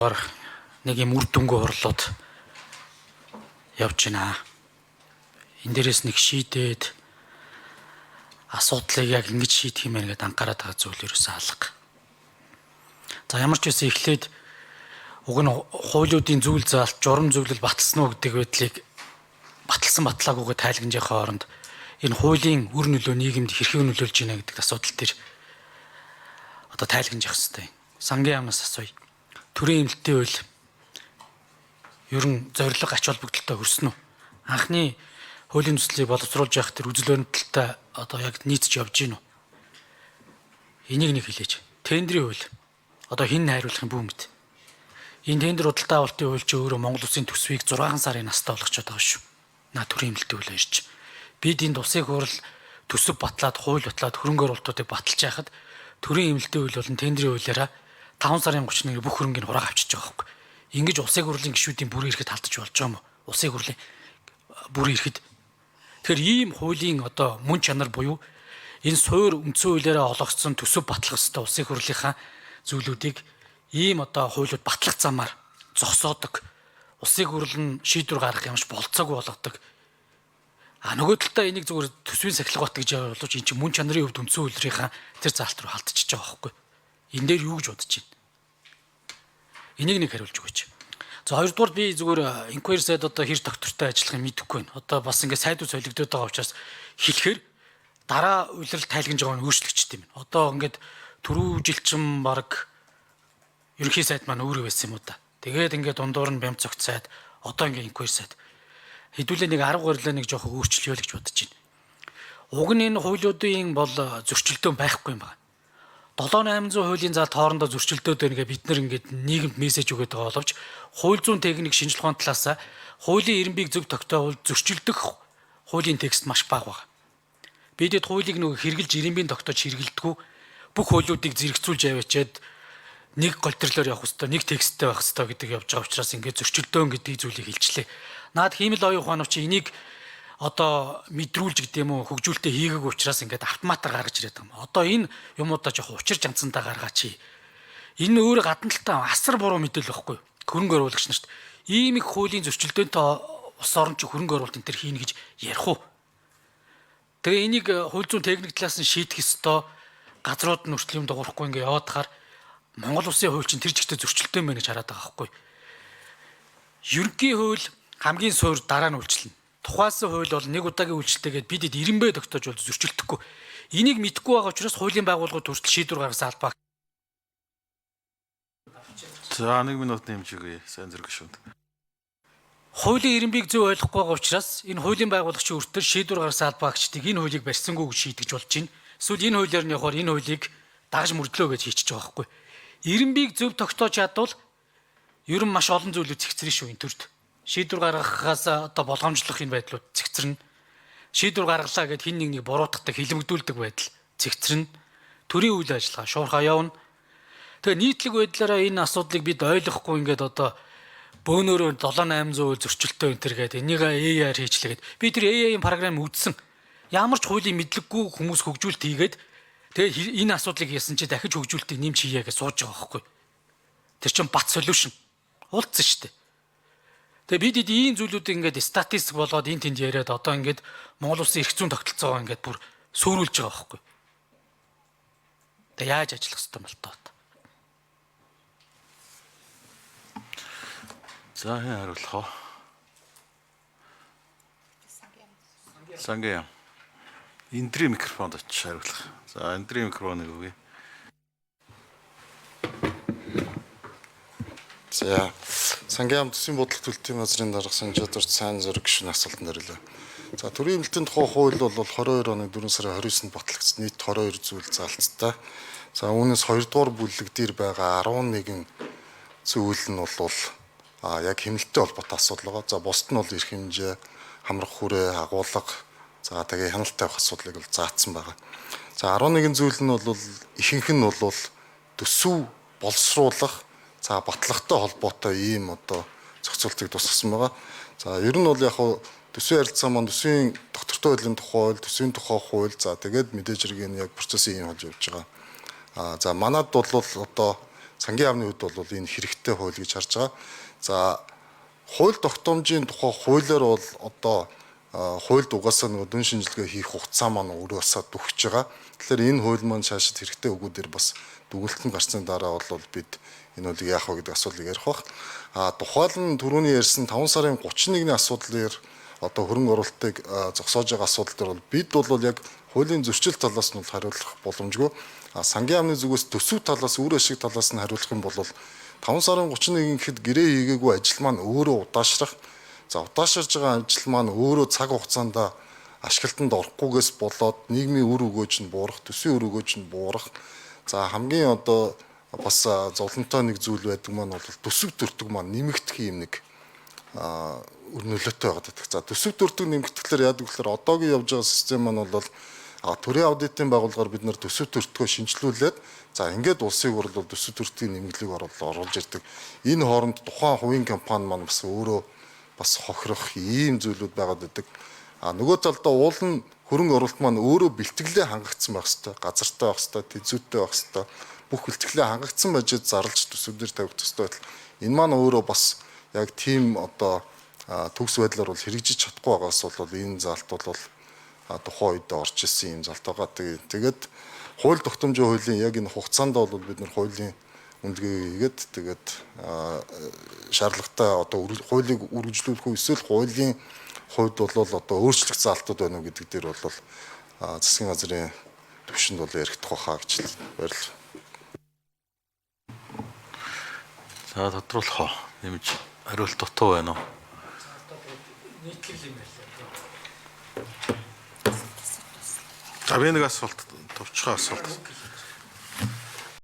Нэг юм үр дүнгүй хурлууд явж байна. Энэ дээрээс нэг шийдээд асуудлыг яг ингэж шийдэх юм гээд анхаарат байгаа зүйл ерөөсөө алга. За ямар ч үсэн эхлээд уг нь хуулиудын зүйл заалт журам зөвлөл баталсан уу гэдэг байдлыг баталсан батлаагүйгээ тайлгнажийнхаа оронд энэ хуулийн үр нөлөө нийгэмд хэрхэн нөлөөлж байна гэдэг асуудал дээр одоо тайлгнаж явах хэрэгтэй. Сангийн яамнаас асууя. Төрийн эмнэлтийн хууль ер нь зорилго ач холбогдолтой хүрсэн үү? Анхны хуулийн төслийг боловсруулж явах тэр үзэл баримталтай одоо яг нийцж явж гин үү? Энийг нэг хэлээч. Тендерийн хууль одоо хин найруулах юм бүү мэд. Энэ тендер худалдаа авалтын хууль чи өөрөө Монгол Улсын төсвийг 6 сарын настай болгочиход байгаа шүү. Наа төрийн эмнэлтийн хууль ирж. Бид энд улсын хурал төсөв батлаад хууль батлаад хөрөнгө оруулалтуудыг баталж яхад төрийн эмнэлтийн хууль болон тендерийн хуулиараа 5 сарын 31-нд бүх хөрөнгийг хурааг авчиж байгаа байхгүй. Ингэж улсын хурлын гишүүдийн бүрийн ирэхэд алдаж болж байгаа юм уу? Улсын хурлын бүрийн ирэхэд. Тэгэхээр ийм хуулийн одоо мөн чанар буюу энэ суур үндсэн хуулиараа олгогдсон төсөв батлах ёстой улсын хурлынхаа зүйлүүдийг ийм одоо хуулиуд батлах замаар зогсоодог. Улсын хурл нь шийдвэр гаргах юмш болцоогүй болгодог. Нөгөө талдаа энийг зүгээр төсвийн сахилга бат гэж явуулж эн чинь мөн чанарын хувьд үндсэн хуулийнхаа тэр заалт руу халтчихж байгаа байхгүй. Энэ дээр юу гэж бодож байна? Энийг нэг хариулж өгөөч. За хоёрдугаар би зүгээр inquiry сайд одоо хэр доктортой ажиллахыг мэдэхгүй байна. Одоо бас ингээд сайдууд солигдоод байгаа учраас хэлэхээр дараа улирал тайлгнаж байгаа нь өөрчлөгчтэй юм. Одоо ингээд түрүү жилчин баг ерөнхий сайд маань өөрөө байсан юм уу та. Тэгээд ингээд дундуур нь бямц цогт сайд одоо ингээд inquiry сайд хэдүүлээ нэг 10 гарилаа нэг жоох өөрчлөлөө л гэж бодож байна. Уг нь энэ хуулиудын бол зөрчилдөөн байхгүй юм байна. 7-800 хуулийн заалт хоорондоо зөрчилдөөд байна гэж бид нар ингээд нийгэмд мессеж өгöd байгаа боловч хууль зүйн техник шинжилгээ ухааны талаас хуулийн ирэмбийг зөв тогтоовол зөрчилдөх хуулийн текст маш бага байна. Бидэд хуулийг нөгөө хэрэгжилж ирэмбийн тогтоож хэрэгэлдэггүй бүх хуулиудыг зэрэгцүүлж аваачаад нэг голтрлоор явах хэвээр нэг тексттэй байх хэвээр гэдэг явж байгаа учраас ингээд зөрчилдөөн гэдэг зүйлийг хэлчлээ. Наад хиймэл оюун ухаанч энийг одоо мэдрүүлж гэдэг юм уу хөгжүүлэлтээ хийгээг учраас ингээд автоматар гаргаж ирээд байгаа юм. Одоо энэ юмудаа жоох учир жанцсандаа гаргаач. Энэ өөр гадна талтаа асар буруу мэдээлэл байхгүй. Хөрөнгө оруулагч нарт ийм их хуулийн зөрчилдөөнтэй улс орон чи хөрөнгө оруулалт энэ төр хийнэ гэж ярих уу? Тэгээ энийг хууль зүйн техник талаас нь шийдэх ёстой газрууд нь өртөл юм дагуулахгүй ингээд яваад тахаар Монгол улсын хууль чинь тэр жигтэй зөрчилдөөн байна гэж хараад байгаа байхгүй. Ерөнхий хууль хамгийн суур дараа нь үйлчлэнэ. Тухайлсан хууль бол нэг удаагийн үйлчлэлтэйгээд бидэд ирэмбэ тогтоож бол зөрчилдөхгүй. Энийг мэдэхгүй байгаа учраас хуулийн байгууллагууд хүртэл шийдвэр гаргасан албаа. За 1 минут нэмжигэй сайн зэрэг шүүд. Хуулийн ирэмбийг зөв ойлгохгүй байгаа учраас энэ хуулийн байгуулагчийн өртөл шийдвэр гаргасан албаагчдыг энэ хуулийг барьсангүй гэж шийдэж болж байна. Эсвэл энэ хуулиар нь явахаар энэ хуулийг дагаж мөрдлөө гэж хийчихэж байгаа байхгүй. Ирэмбийг зөв тогтоож чадвал ер нь маш олон зүйлүүд цэгцэрнэ шүү энэ төрд. Шийдвэр гаргахаас одоо болгоомжлох энэ байдлууд цэгцэрнэ. Шийдвэр гаргалаа гэд хин нэг буруутгадаг хилэмгдүүлдэг байдал цэгцэрнэ. Төрийн үйл ажиллагаа шуурхаа явна. Тэгээ нийтлэг байдлаараа энэ асуудлыг бид ойлгохгүй ингээд одоо бөөнөрөө 7-800 зөрчилтөө энэ төр гээд энийг AI-аар хийчлээгээд би тэр AI-ийн програм үзсэн. Ямар ч хуулийн мэдлэггүй хүмүүс хөгжүүлэлт хийгээд тэгээ энэ асуудлыг хийсэн чи дахиж хөгжүүлэлтийг нэмж хийе гэж сууж байгаа байхгүй. Тэр чинь бат solution. Уулцсан шүү дээ. Тэгээ бид ийм зүйлүүдийг ингээд статистик болгоод энэ тэнд яриад одоо ингээд Монгол Улсын эрх зүйн тогтолцоогоо ингээд бүр сөөрүүлж байгаа байхгүй. Тэгээ яаж ажиллах ёстой юм бол тоо. За хэн хариулах вэ? Сангийн. Эндрийн микрофонд очиж хариулах. За эндрийн микрофоныг өгье. За сангийн төсвийн бодлого төлтийн газрын дарга санжаадурч сайн зориг гишүүний асуултанд хариулъя. За төрийн эмнэлтийн тухай хууль бол 22 оны 4 сарын 29-нд батлагдсан нийт 22 зүйл заалцтай. За үүнээс 2 дугаар бүлэг дээр байгаа 11 зүйл нь бол яг хэмнэлттэй холбоотой асуудал байгаа. За бусд нь бол эрх хэмжээ, хамрах хүрээ, агуулга, за тэгээ хяналттай байх асуудлыг бол заасан байгаа. За 11 зүйл нь бол ихэнх нь бол төсөв боловсруулах, за батлагтай холбоотой ийм одоо зохицуултыг тусгасан байгаа. За ер нь бол яг төсвийн харилцаа маань төсвийн доктортой байдлын тухай, төсвийн тухай хууль, за тэгээд мэдээж хэрэг энэ яг процессын юм болж явж байгаа. За манад бол одоо сангийн яамны хувьд бол энэ хэрэгтэй хууль гэж харж байгаа. За хууль тогтоомжийн тухай хуулиар бол одоо хуульд угаасаа нөгөө дүн шинжилгээ хийх хугацаа маань өрөөсөө дүгж байгаа. Тэгэхээр энэ хууль маань цаашид хэрэгтэй өгүүдээр бас дүгнэлтэнд гарсны дараа бол бид энэ хуулийг яах вэ гэдэг асуудлыг ярих бах. Тухайлан түрүүний ярьсан 5 сарын 31-ний асуудлаар одоо хөрөнгө оруулалтыг зогсоож байгаа асуудал дээр бол бид бол яг хуулийн зөрчил талаас нь хариулах боломжгүй. Сангийн яамны зүгээс төсөв талаас үр ашиг талаас нь хариулах юм бол 5 сарын 31 гэхэд гэрээ хийгээгүй ажил маань өөрөө удаашрах. За удаашрж байгаа ажил маань өөрөө цаг хугацаанд ашиглалтанд орохгүйгээс болоод нийгмийн үр өгөөж нь буурах, төсвийн үр өгөөж нь буурах. За хамгийн одоо бас зовлонтой нэг зүйл байдаг маань бол төсөв төртөг маань нэмэгдэх юм нэг өрнөлөөтэй байгаа гэдэг. За төсөв төртөг нэмэгдэхлээр яадаг гэхээр одоогийн явж байгаа систем маань бол төрийн аудитын байгууллагаар бид нар төсөв төртгөө шинжилүүлээд за ингээд улсыг бол төсөв төртгийн нэмэгдлийг оруулж ирдэг. Энэ хооронд тухайн хувийн компани маань бас өөрөө бас хохирох ийм зүйлүүд байгаад байдаг. Нөгөө талдаа уул нь хөрөнгө оруулалт маань өөрөө бэлтгэлээ хангагдсан байх хэвээр, газартай байх хэвээр, тэзүүтэй байх хэвээр бүх бэлтгэлээ хангагдсан байж зарлж төсөвдөр тавих төстэй байтал энэ маань өөрөө бас яг тийм одоо төгс байдлаар бол хэрэгжиж чадахгүй байгаас бол энэ залт бол тухайн үед орж ирсэн юм залт байгаа. Тэгээд хууль тогтоомжийн хуулийн яг энэ хугацаанд бол бид нар хуулийн үндэгээ хийгээд тэгээд шаардлагатай одоо хуулийг үргэлжлүүлэх үү эсвэл хуулийн хувьд бол одоо өөрчлөх залтууд байна уу гэдэг дээр бол засгийн газрын төвшөнд бол яригдах байхаа гэж баярлалаа. За тодруулах нэмж хариулт дутуу байна уу? Нийтлэл юм байлаа. За би нэг асуулт товчхон асуулт.